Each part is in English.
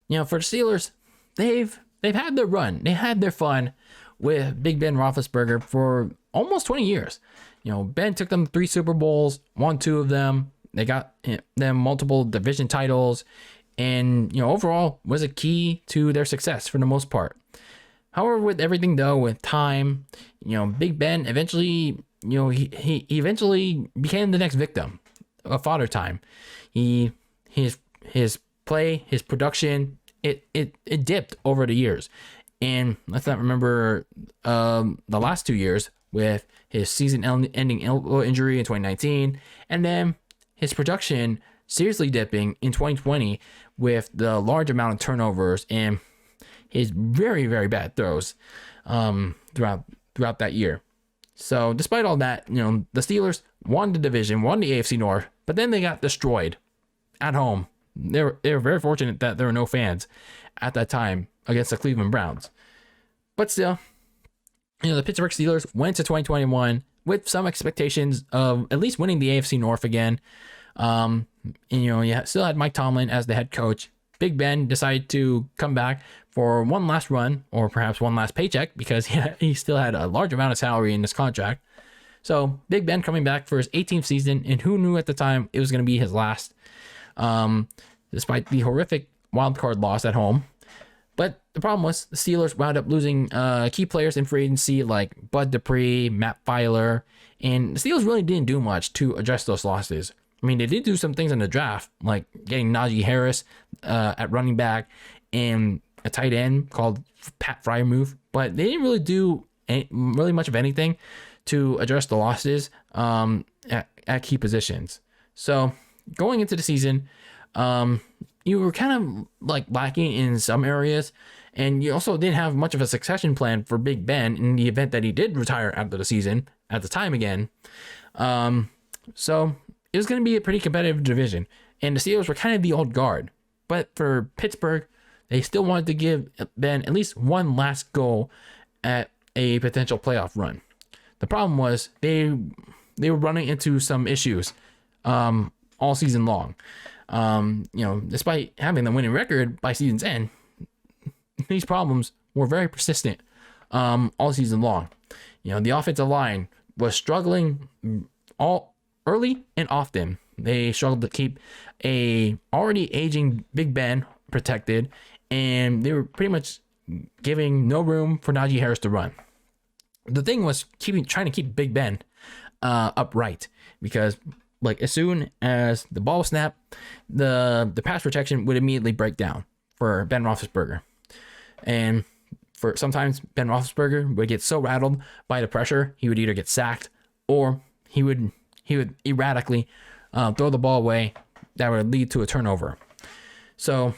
For the Steelers, they've had their run. They had their fun with Big Ben Roethlisberger for almost 20 years. Ben took them 3 Super Bowls, won 2 of them. They got them multiple division titles, and overall was a key to their success for the most part. However, with everything though, with time, Big Ben eventually, he eventually became the next victim of Father Time. His play, his production, it dipped over the years, and let's not remember the last 2 years with his season-ending elbow injury in 2019, and then his production seriously dipping in 2020 with the large amount of turnovers and his very, very bad throws throughout that year. So despite all that, the Steelers won the division, won the AFC North, but then they got destroyed at home. They were very fortunate that there were no fans at that time against the Cleveland Browns. But still, the Pittsburgh Steelers went to 2021 with some expectations of at least winning the AFC North again. And you still had Mike Tomlin as the head coach. Big Ben decided to come back for one last run, or perhaps one last paycheck, because he still had a large amount of salary in this contract. So Big Ben coming back for his 18th season, and who knew at the time it was going to be his last, despite the horrific wildcard loss at home. But the problem was the Steelers wound up losing key players in free agency like Bud Dupree, Matt Filer, and the Steelers really didn't do much to address those losses. I mean, they did do some things in the draft, like getting Najee Harris at running back and a tight end called Pat Freiermuth, but they didn't really do really much of anything to address the losses at key positions. So going into the season, you were kind of like lacking in some areas, and you also didn't have much of a succession plan for Big Ben in the event that he did retire after the season at the time again. So it was going to be a pretty competitive division, and the Steelers were kind of the old guard. But for Pittsburgh, they still wanted to give Ben at least one last go at a potential playoff run. The problem was they were running into some issues all season long. Despite having the winning record by season's end, these problems were very persistent all season long. The offensive line was struggling all early and often. They struggled to keep a already aging Big Ben protected, and they were pretty much giving no room for Najee Harris to run. The thing was trying to keep Big Ben upright, because as soon as the ball was snapped, the pass protection would immediately break down for Ben Roethlisberger. And for sometimes Ben Roethlisberger would get so rattled by the pressure, he would either get sacked or he would erratically throw the ball away. That would lead to a turnover. So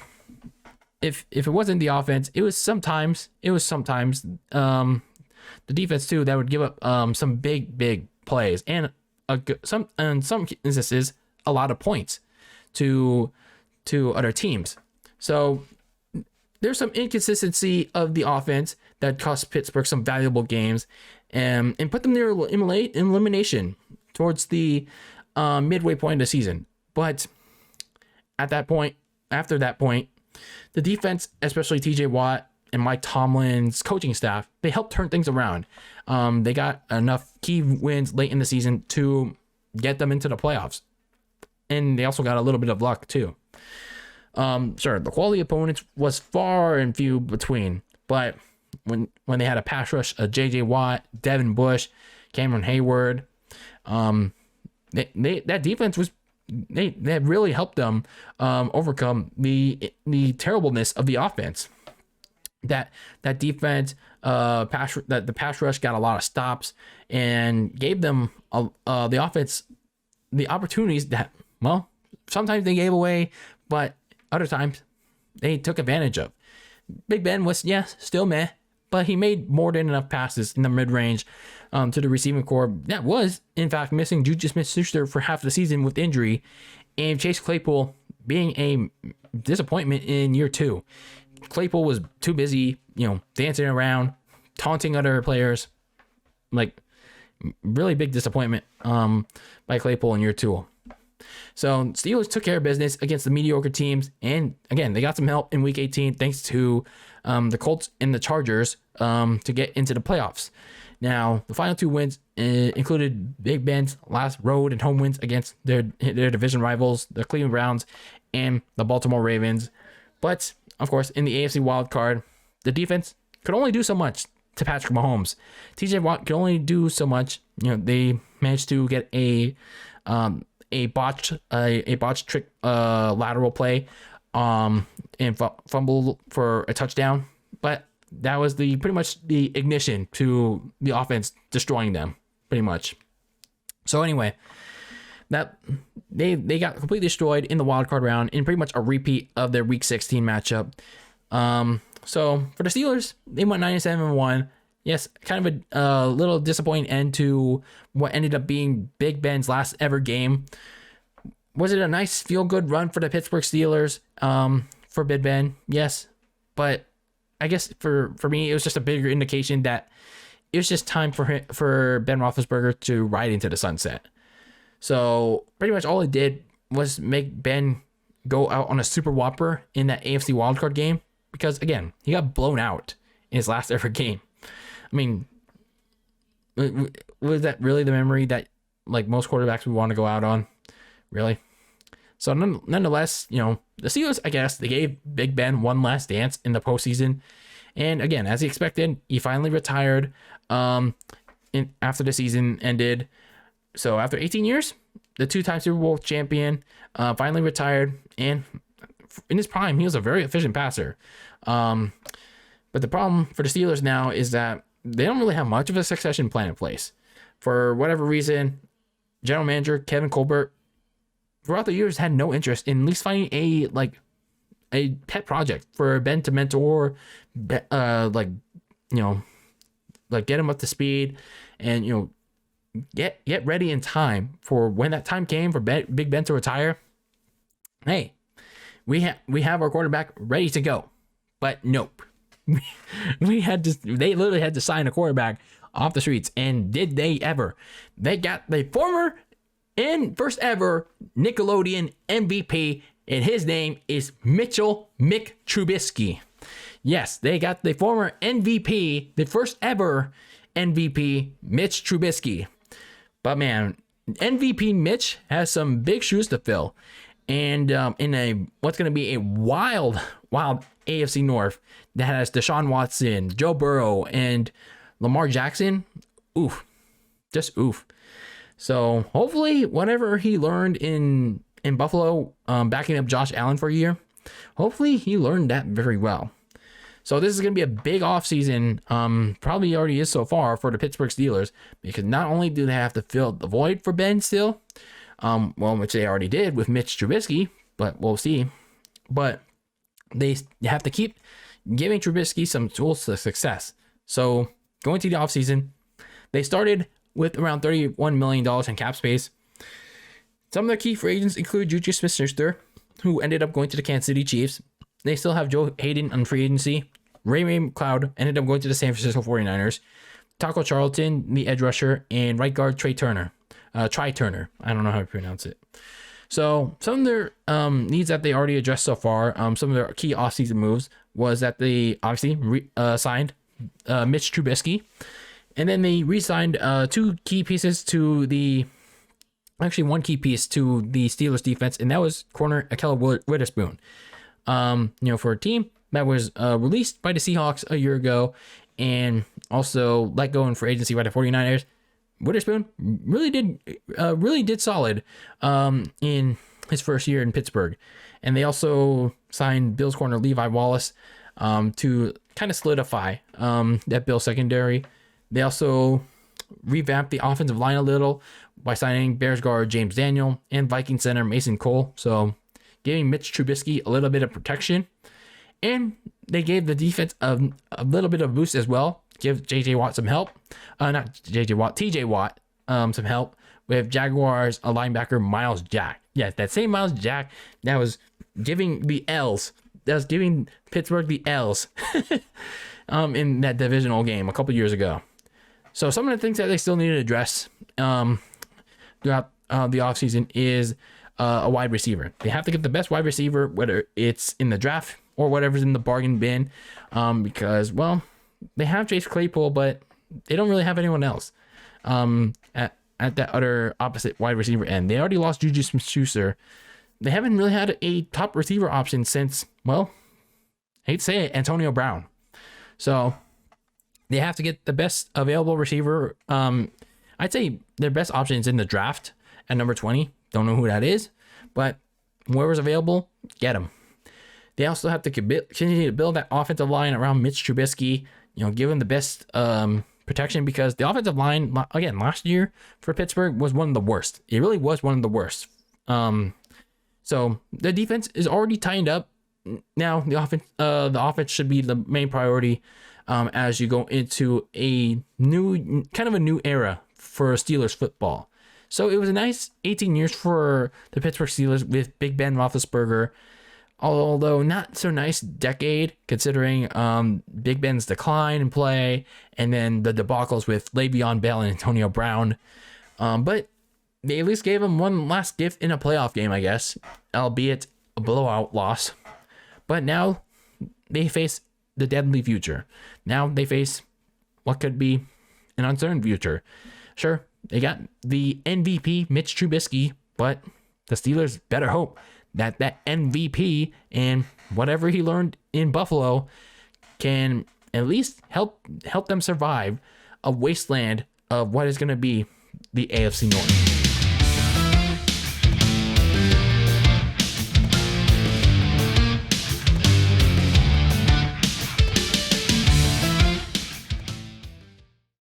if it wasn't the offense, it was sometimes the defense too that would give up some big plays and in some instances a lot of points to other teams. So there's some inconsistency of the offense that cost Pittsburgh some valuable games and put them near elimination towards the midway point of the season. But after that point, the defense, especially TJ Watt and Mike Tomlin's coaching staff, they helped turn things around. They got enough key wins late in the season to get them into the playoffs. And they also got a little bit of luck too. Sure, the quality opponents was far and few between, but when they had a pass rush, JJ Watt, Devin Bush, Cameron Hayward, that defense was they really helped them overcome the terribleness of the offense. That defense the pass rush got a lot of stops and gave them the offense the opportunities that, well, sometimes they gave away, but other times they took advantage of. Big Ben was still meh, but he made more than enough passes in the mid-range to the receiving corps that was in fact missing Juju Smith-Schuster for half the season with injury, and Chase Claypool being a disappointment in year 2. Claypool was too busy, dancing around, taunting other players. Like, really big disappointment by Claypool in year 2. So Steelers took care of business against the mediocre teams. And again, they got some help in week 18 thanks to the Colts and the Chargers to get into the playoffs. Now, the final 2 wins included Big Ben's last road and home wins against their division rivals, the Cleveland Browns and the Baltimore Ravens. But, of course, in the AFC wildcard, the defense could only do so much to Patrick Mahomes. TJ Watt could only do so much. They managed to get a botched trick lateral play and fumble for a touchdown. But that was pretty much the ignition to the offense destroying them, pretty much. So anyway, that they got completely destroyed in the wild card round in pretty much a repeat of their Week 16 matchup. So for the Steelers, they went 9-7-1. Yes, kind of a little disappointing end to what ended up being Big Ben's last ever game. Was it a nice feel-good run for the Pittsburgh Steelers for Big Ben? Yes, but I guess for me, it was just a bigger indication that it was just time for Ben Roethlisberger to ride into the sunset. So pretty much all it did was make Ben go out on a super whopper in that AFC wildcard game because, again, he got blown out in his last ever game. I mean, was that really the memory that like most quarterbacks would want to go out on? Really? So nonetheless, the Steelers, I guess, they gave Big Ben one last dance in the postseason. And again, as he expected, he finally retired after the season ended. So after 18 years, the 2-time Super Bowl champion finally retired. And in his prime, he was a very efficient passer. But the problem for the Steelers now is that they don't really have much of a succession plan in place. For whatever reason, general manager Kevin Colbert throughout the years had no interest in at least finding a pet project for Ben to mentor, get him up to speed and, get ready in time for when that time came for Big Ben to retire. Hey, we have our quarterback ready to go, but nope. They literally had to sign a quarterback off the streets, and did they ever? They got the former and first ever Nickelodeon MVP, and his name is Mick Trubisky. Yes, they got the former MVP, the first ever MVP, Mitch Trubisky. But man, MVP Mitch has some big shoes to fill. And in what's going to be a wild AFC North that has Deshaun Watson, Joe Burrow, and Lamar Jackson, oof, just oof. So hopefully whatever he learned in Buffalo, backing up Josh Allen for a year, hopefully he learned that very well. So this is going to be a big offseason, probably already is so far for the Pittsburgh Steelers, because not only do they have to fill the void for Ben still, which they already did with Mitch Trubisky, but we'll see. But they have to keep giving Trubisky some tools to success. So going to the offseason, they started with around $31 million in cap space. Some of their key free agents include Juju Smith-Schuster, who ended up going to the Kansas City Chiefs. They still have Joe Hayden on free agency. Ray McLeod ended up going to the San Francisco 49ers. Taco Charlton, the edge rusher, and right guard Tri Turner. I don't know how to pronounce it. So some of their needs that they already addressed so far, some of their key offseason moves was that they obviously signed Mitch Trubisky, and then they re-signed one key piece to the Steelers defense, and that was corner Ahkello Witherspoon. For a team that was released by the Seahawks a year ago and also let go in free agency by the 49ers, Witherspoon really did solid in his first year in Pittsburgh. And they also signed Bills corner Levi Wallace to kind of solidify that Bills secondary. They also revamped the offensive line a little by signing Bears guard James Daniel and Viking center Mason Cole. So giving Mitch Trubisky a little bit of protection. And they gave the defense a little bit of a boost as well. Give TJ Watt some help some help with Jaguars linebacker Miles Jack. Yes, that same Miles Jack that was giving the L's. That was giving Pittsburgh the L's in that divisional game a couple years ago. So some of the things that they still need to address throughout the offseason is a wide receiver. They have to get the best wide receiver, whether it's in the draft or whatever's in the bargain bin, because, well, they have Chase Claypool, but they don't really have anyone else at that other opposite wide receiver end. They already lost Juju Smith-Schuster. They haven't really had a top receiver option since, well, I hate to say it, Antonio Brown. So they have to get the best available receiver. I'd say their best option is in the draft at number 20. Don't know who that is, but whoever's available, get him. They also have to continue to build that offensive line around Mitch Trubisky, give him the best protection, because the offensive line, again, last year for Pittsburgh was one of the worst. It really was one of the worst. So the defense is already tightened up. Now the offense should be the main priority as you go into a new era for Steelers football. So it was a nice 18 years for the Pittsburgh Steelers with Big Ben Roethlisberger, although not so nice decade considering Big Ben's decline in play and then the debacles with Le'Veon Bell and Antonio Brown. But they at least gave him one last gift in a playoff game, I guess, albeit a blowout loss. But now they face the deadly future. Now they face what could be an uncertain future. Sure, they got the MVP, Mitch Trubisky, but the Steelers better hope that MVP and whatever he learned in Buffalo can at least help them survive a wasteland of what is going to be the AFC North.